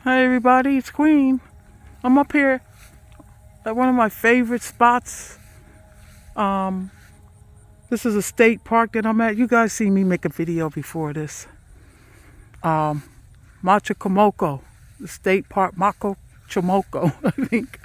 Hi everybody, it's Queen. I'm up here at one of my favorite spots. This is a state park that I'm at. You guys see me make a video before this. Machicomoco State Park, Machicomoco, I think.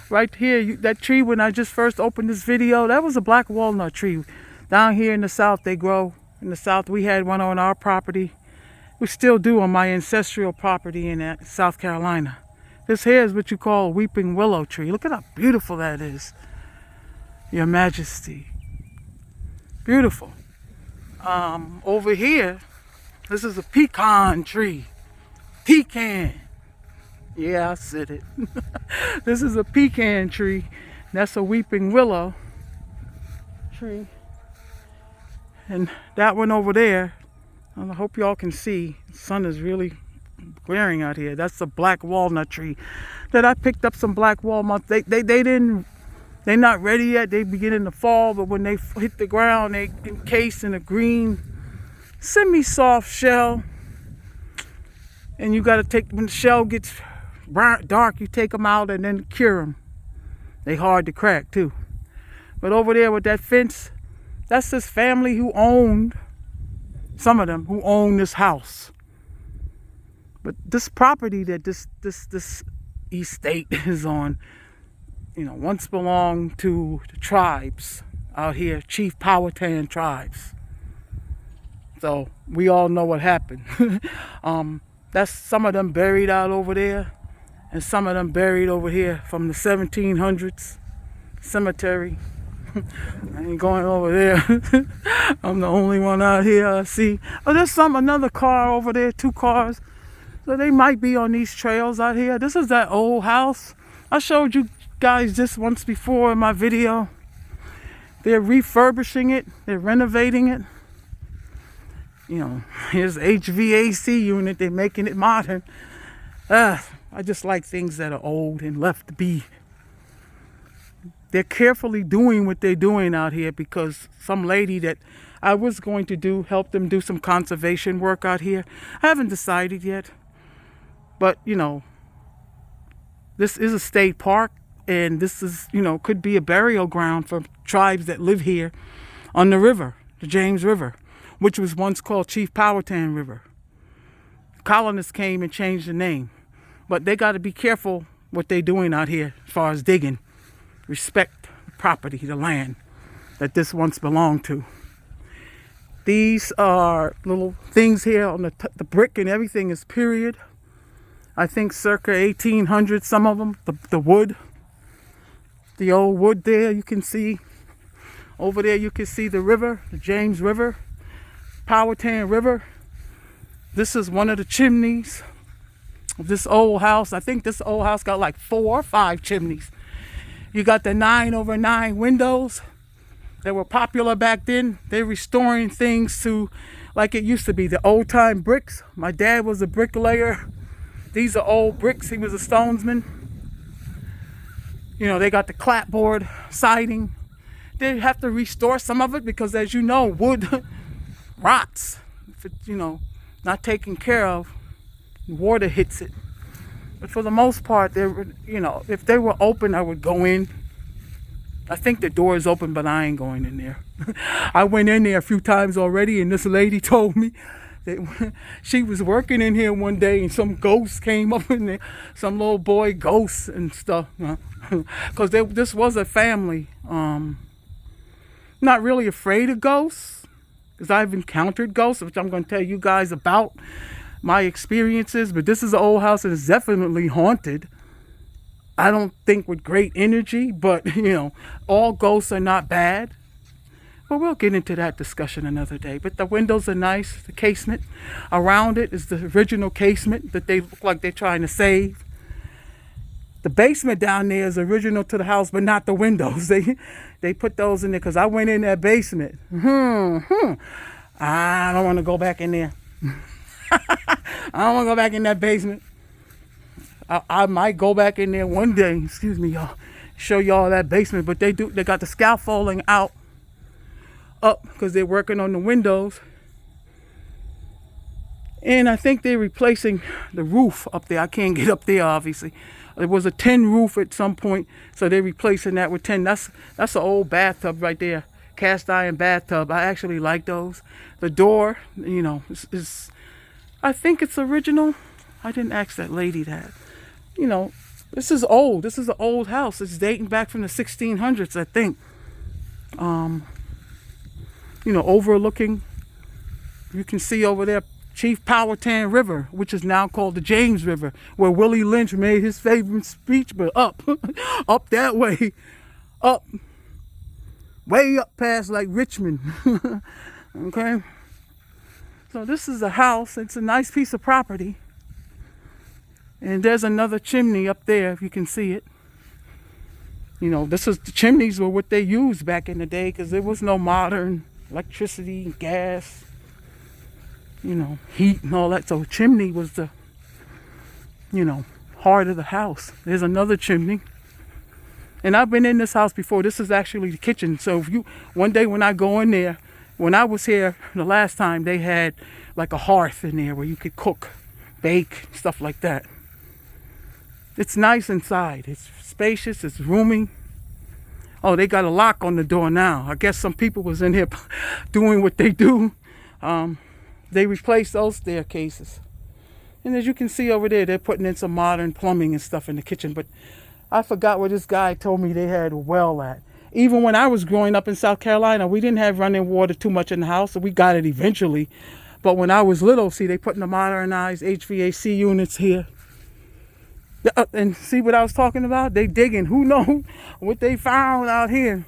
Right here, that tree when I just first opened this video, that was a black walnut tree. Down here in the South, they grow. In the South, we had one on our property. We still do on my ancestral property in South Carolina. This here is what you call a weeping willow tree. Look at how beautiful that is. Your Majesty. Beautiful. Over here, this is a pecan tree. Pecan. Yeah, I said it. This is a pecan tree. That's a weeping willow tree. And that one over there, I hope y'all can see. The sun is really glaring out here. That's a black walnut tree that I picked up some black walnuts. They're not ready yet. They beginning to fall, but when they hit the ground, they encased in a green, semi-soft shell. And you got to take, when the shell gets dark, you take them out and then cure them. They hard to crack too. But over there with that fence, that's this family who owned, some of them who own this house. But this property that this estate is on, once belonged to the tribes out here, Chief Powhatan tribes. So we all know what happened. That's some of them buried out over there, and some of them buried over here from the 1700s cemetery. I ain't going over there. I'm the only one out here I see. Oh, there's another car over there, 2 cars. So they might be on these trails out here. This is that old house. I showed you guys this once before in my video. They're refurbishing it. They're renovating it. Here's HVAC unit. They're making it modern. I just like things that are old and left be. They're carefully doing what they're doing out here because some lady that I was going to help them do some conservation work out here. I haven't decided yet. But, this is a state park, and this is, could be a burial ground for tribes that live here on the river, the James River, which was once called Chief Powhatan River. Colonists came and changed the name. But they got to be careful what they're doing out here as far as digging. Respect the property, the land that this once belonged to. These are little things here on the brick, and everything is period. I think circa 1800, some of them, the wood, the old wood there you can see. Over there you can see the river, the James River, Powhatan River. This is one of the chimneys of this old house. I think this old house got like 4 or 5 chimneys. You got the 9/9 windows that were popular back then. They're restoring things to like it used to be, the old time bricks. My dad was a bricklayer. These are old bricks. He was a stonesman. They got the clapboard siding. They have to restore some of it because, as you know, wood rots. If it's, not taken care of, water hits it. But for the most part, if they were open, I would go in. I think the door is open, but I ain't going in there. I went in there a few times already, and this lady told me that she was working in here one day, and some ghosts came up in there, some little boy ghosts and stuff. Because this was a family, not really afraid of ghosts, because I've encountered ghosts, which I'm going to tell you guys about my experiences. But this is an old house and it's definitely haunted. I don't think with great energy, but all ghosts are not bad. But we'll get into that discussion another day. But the windows are nice. The casement around it is the original casement that they look like they're trying to save. The basement down there is original to the house, but not the windows. They put those in there because I went in that basement. I don't want to go back in there. I don't want to go back in that basement. I might go back in there one day, excuse me, y'all, show y'all that basement. But they got the scaffolding up because they're working on the windows. And I think they're replacing the roof up there. I can't get up there, obviously. It was a tin roof at some point, so they're replacing that with tin. That's an old bathtub right there, cast iron bathtub. I actually like those. The door, you know, is I think it's original. I didn't ask that lady that. You know, this is old. This is an old house. It's dating back from the 1600s, I think. You know, overlooking, you can see over there Chief Powhatan River, which is now called the James River, where Willie Lynch made his favorite speech, but up, up that way, up, way up past like Richmond. Okay? So this is a house. It's a nice piece of property. And there's another chimney up there, if you can see it. You know, the chimneys were what they used back in the day, because there was no modern electricity, gas, you know, heat and all that. So chimney was the, you know, heart of the house. There's another chimney. And I've been in this house before. This is actually the kitchen. So if you, one day when I go in there, when I was here the last time, they had like a hearth in there where you could cook, bake, stuff like that. It's nice inside. It's spacious. It's roomy. Oh, they got a lock on the door now. I guess some people was in here doing what they do. They replaced those staircases. And as you can see over there, they're putting in some modern plumbing and stuff in the kitchen. But I forgot where this guy told me they had a well at. Even when I was growing up in South Carolina, we didn't have running water too much in the house, so we got it eventually. But when I was little, see, they put in the modernized HVAC units here. And see what I was talking about? They digging. Who knows what they found out here?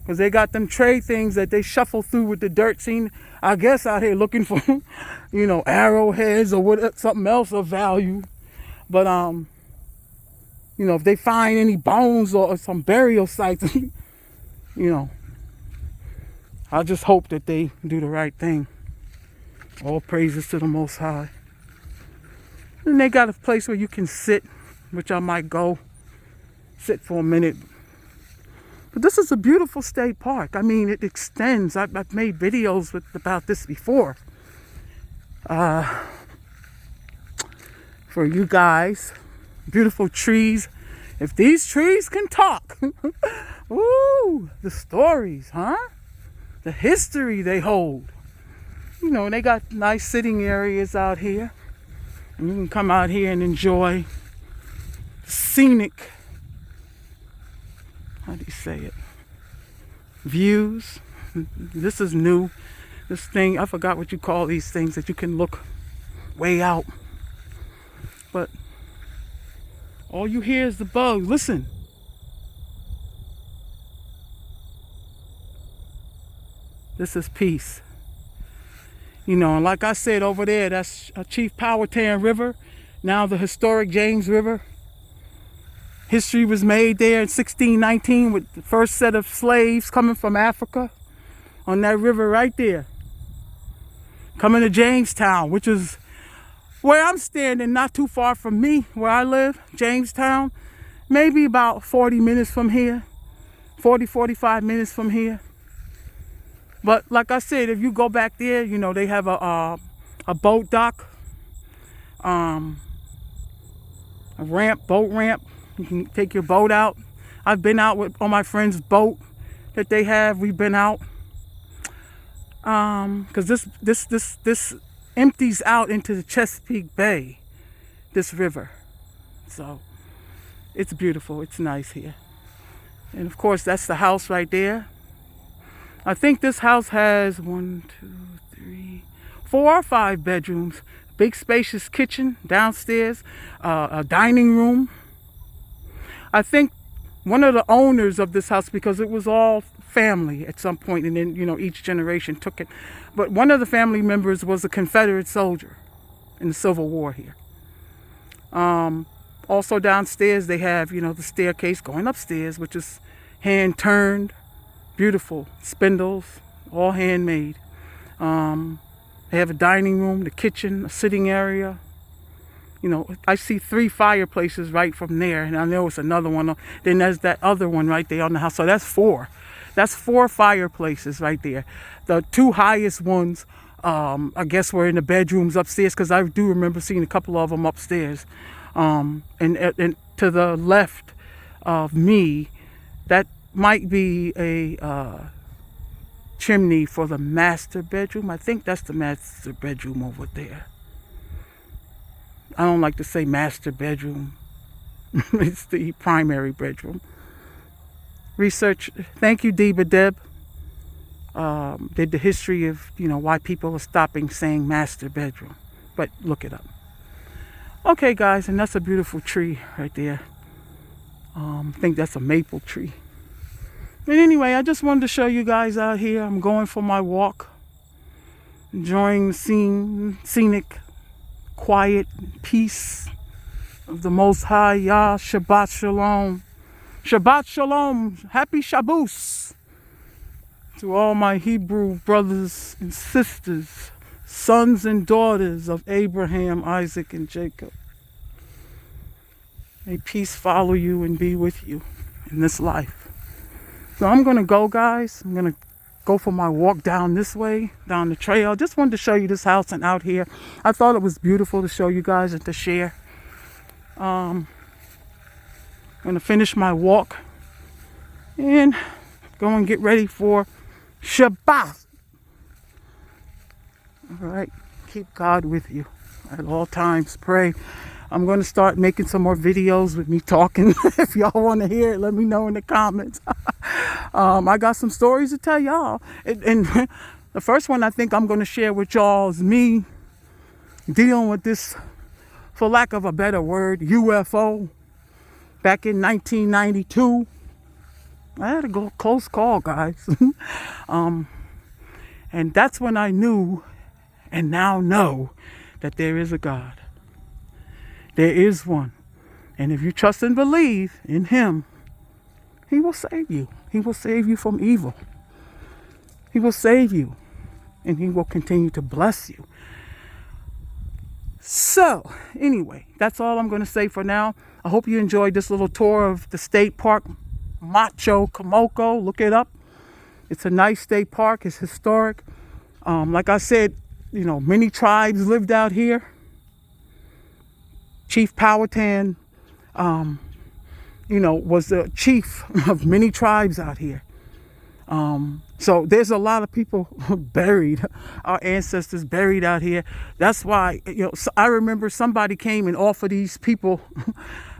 Because they got them tray things that they shuffle through with the dirt scene. I guess out here looking for, you know, arrowheads or what, something else of value. But, you know, if they find any bones or some burial sites, you know, I just hope that they do the right thing. All praises to the Most High. And they got a place where you can sit, which I might go sit for a minute. But this is a beautiful state park. I mean, it extends. I've made videos about this before. For you guys, beautiful trees. If these trees can talk, ooh, the stories, huh? The history they hold. You know, they got nice sitting areas out here. And you can come out here and enjoy scenic, how do you say it, views. This is new. This thing, I forgot what you call these things that you can look way out. But all you hear is the bugs. Listen. This is peace. You know, and like I said over there, that's Chief Powhatan River, now the historic James River. History was made there in 1619 with the first set of slaves coming from Africa on that river right there. Coming to Jamestown, which is where I'm standing, not too far from me, where I live, Jamestown. Maybe about 40 minutes from here, 45 minutes from here. But like I said, if you go back there, you know, they have a boat dock, a ramp, boat ramp. You can take your boat out. I've been out with on my friend's boat that they have. We've been out. Because this empties out into the Chesapeake Bay, this river. So it's beautiful. It's nice here. And of course, that's the house right there. I think this house has 4 or 5 bedrooms, big spacious kitchen downstairs, a dining room. I think one of the owners of this house, because it was all family at some point, and then, you know, each generation took it. But one of the family members was a Confederate soldier in the Civil War here. Also downstairs they have, you know, the staircase going upstairs, which is hand turned. Beautiful spindles, all handmade. They have a dining room, the kitchen, a sitting area. You know, I see 3 fireplaces right from there, and I know it's another one. Then there's that other one right there on the house. So that's 4. That's 4 fireplaces right there. The 2 highest ones I guess we're in the bedrooms upstairs, because I do remember seeing a couple of them upstairs. And to the left of me, that might be a chimney for the master bedroom. I think that's the master bedroom over there. I don't like to say master bedroom. It's the primary bedroom. Research. Thank you, Deba Deb. Did the history of, why people are stopping saying master bedroom. But look it up. Okay, guys, and that's a beautiful tree right there. I think that's a maple tree. But anyway, I just wanted to show you guys out here. I'm going for my walk, enjoying the scenic, quiet peace of the Most High Yah. Shabbat Shalom. Shabbat Shalom. Happy Shabbos to all my Hebrew brothers and sisters, sons and daughters of Abraham, Isaac, and Jacob. May peace follow you and be with you in this life. So I'm going to go, guys. I'm going to go for my walk down this way, down the trail. Just wanted to show you this house and out here. I thought it was beautiful to show you guys and to share. I'm going to finish my walk and go and get ready for Shabbat. All right. Keep God with you at all times. Pray. I'm going to start making some more videos with me talking. If y'all want to hear it, let me know in the comments. I got some stories to tell y'all. And the first one I think I'm going to share with y'all is me dealing with this, for lack of a better word, UFO. Back in 1992. I had a close call, guys. And that's when I knew, and now know, that there is a God. There is one. And if you trust and believe in him, he will save you. He will save you from evil. He will save you. And he will continue to bless you. So, anyway, that's all I'm going to say for now. I hope you enjoyed this little tour of the state park, Machicomoco. Look it up. It's a nice state park. It's historic. Like I said, many tribes lived out here. Chief Powhatan, was the chief of many tribes out here. So there's a lot of people buried, our ancestors buried out here. That's why, I remember somebody came and offered these people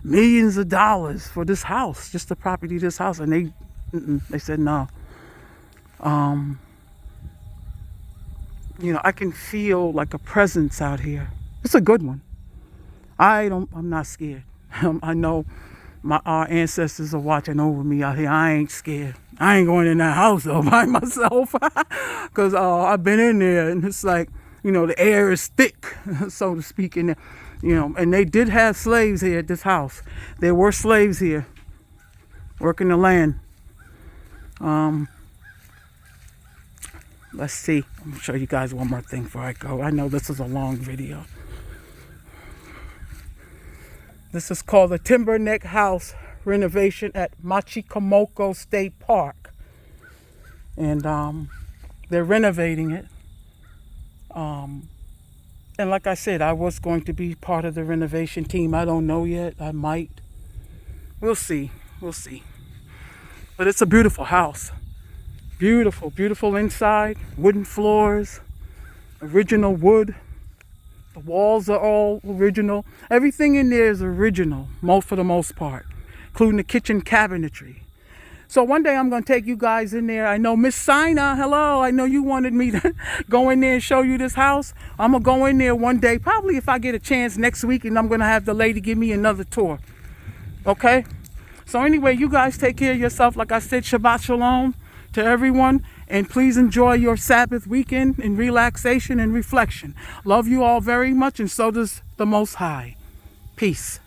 millions of dollars for this house, just the property of this house. And they said no. I can feel like a presence out here. It's a good one. I'm not scared. I know our ancestors are watching over me out here. I ain't scared. I ain't going in that house though by myself, because I've been in there and it's like, the air is thick, so to speak, in there. And they did have slaves here at this house. There were slaves here working the land. Let's see. I'm gonna show you guys one more thing before I go. I know this is a long video. This is called the Timber Neck House renovation at Machicomoco State Park. And they're renovating it. And like I said, I was going to be part of the renovation team. I don't know yet. I might. We'll see. We'll see. But it's a beautiful house. Beautiful, beautiful inside. Wooden floors. Original wood. The walls are all original. Everything in there is original, for the most part, including the kitchen cabinetry. So one day I'm going to take you guys in there. I know Miss Sina, hello. I know you wanted me to go in there and show you this house. I'm going to go in there one day, probably if I get a chance next week, and I'm going to have the lady give me another tour. Okay? So anyway, you guys take care of yourself. Like I said, Shabbat Shalom to everyone. And please enjoy your Sabbath weekend in relaxation and reflection. Love you all very much, and so does the Most High. Peace.